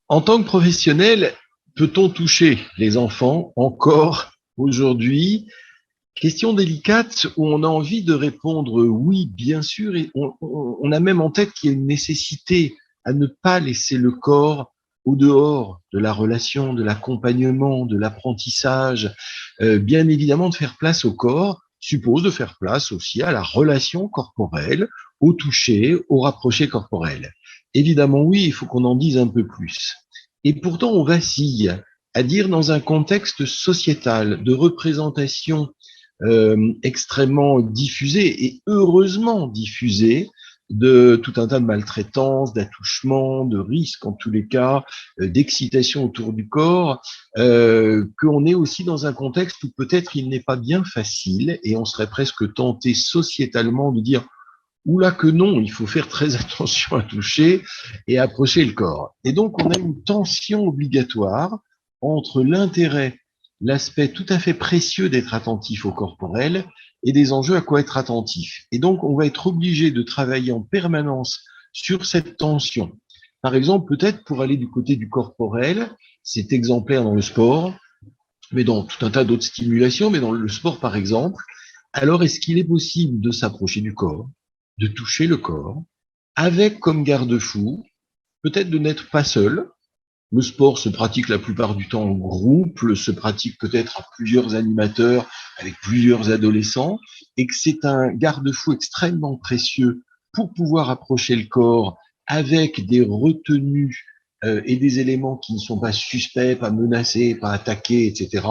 En tant que professionnel, peut-on toucher les enfants encore aujourd'hui? Question délicate où on a envie de répondre oui, bien sûr, et on a même en tête qu'il y a une nécessité à ne pas laisser le corps au dehors de la relation, de l'accompagnement, de l'apprentissage. Bien évidemment, de faire place au corps suppose de faire place aussi à la relation corporelle, au toucher, au rapproché corporel. Évidemment, oui, il faut qu'on en dise un peu plus. Et pourtant, on vacille à dire dans un contexte sociétal de représentation extrêmement diffusée et heureusement diffusée de tout un tas de maltraitances, d'attouchements, de risques en tous les cas, d'excitation autour du corps, qu'on est aussi dans un contexte où peut-être il n'est pas bien facile et on serait presque tenté sociétalement de dire oula que non, il faut faire très attention à toucher et à approcher le corps. Et donc on a une tension obligatoire entre l'intérêt, l'aspect tout à fait précieux d'être attentif au corporel et des enjeux à quoi être attentif. Et donc on va être obligé de travailler en permanence sur cette tension. Par exemple, peut-être pour aller du côté du corporel, c'est exemplaire dans le sport, mais dans tout un tas d'autres stimulations, mais dans le sport par exemple, alors est-ce qu'il est possible de s'approcher du corps, de toucher le corps, avec comme garde-fou, peut-être de n'être pas seul. Le sport se pratique la plupart du temps en groupe, se pratique peut-être à plusieurs animateurs, avec plusieurs adolescents, et que c'est un garde-fou extrêmement précieux pour pouvoir approcher le corps avec des retenues et des éléments qui ne sont pas suspects, pas menacés, pas attaqués, etc.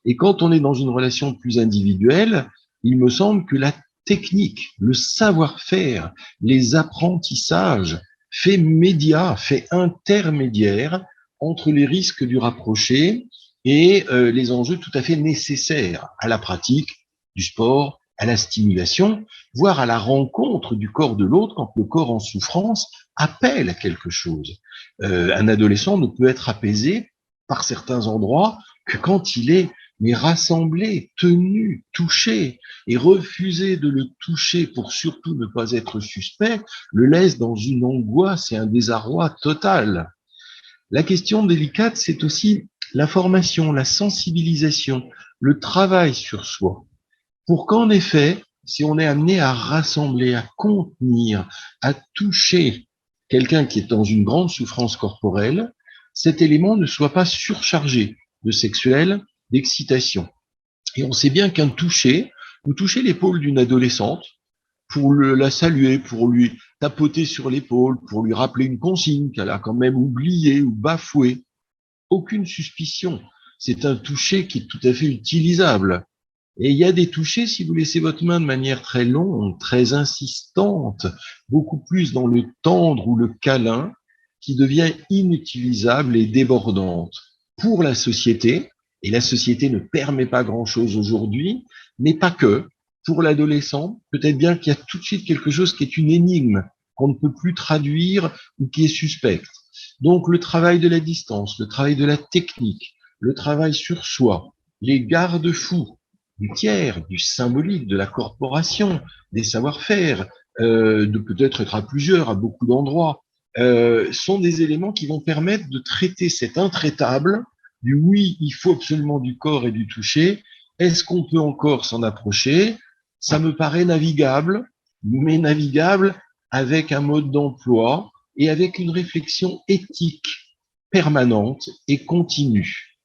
Et quand on est dans une relation plus individuelle, il me semble que la technique, le savoir-faire, les apprentissages fait média, fait intermédiaire entre les risques du rapproché et les enjeux tout à fait nécessaires à la pratique du sport, à la stimulation, voire à la rencontre du corps de l'autre quand le corps en souffrance appelle à quelque chose. Un adolescent ne peut être apaisé par certains endroits que quand il est mais rassemblé, tenu, touché, et refuser de le toucher pour surtout ne pas être suspect, le laisse dans une angoisse et un désarroi total. La question délicate, c'est aussi la formation, la sensibilisation, le travail sur soi. Pour qu'en effet, si on est amené à rassembler, à contenir, à toucher quelqu'un qui est dans une grande souffrance corporelle, cet élément ne soit pas surchargé de sexuel, d'excitation. Et on sait bien qu'un toucher, ou toucher l'épaule d'une adolescente, pour la saluer, pour lui tapoter sur l'épaule, pour lui rappeler une consigne qu'elle a quand même oubliée ou bafouée. Aucune suspicion. C'est un toucher qui est tout à fait utilisable. Et il y a des touchés, si vous laissez votre main de manière très longue, très insistante, beaucoup plus dans le tendre ou le câlin, qui devient inutilisable et débordante pour la société. Et la société ne permet pas grand-chose aujourd'hui, mais pas que. Pour l'adolescent, peut-être bien qu'il y a tout de suite quelque chose qui est une énigme, qu'on ne peut plus traduire ou qui est suspecte. Donc le travail de la distance, le travail de la technique, le travail sur soi, les garde-fous, du tiers, du symbolique, de la corporation, des savoir-faire, de peut-être être à plusieurs, à beaucoup d'endroits, sont des éléments qui vont permettre de traiter cet intraitable du oui, il faut absolument du corps et du toucher. Est-ce qu'on peut encore s'en approcher? Ça me paraît navigable, mais navigable avec un mode d'emploi et avec une réflexion éthique permanente et continue.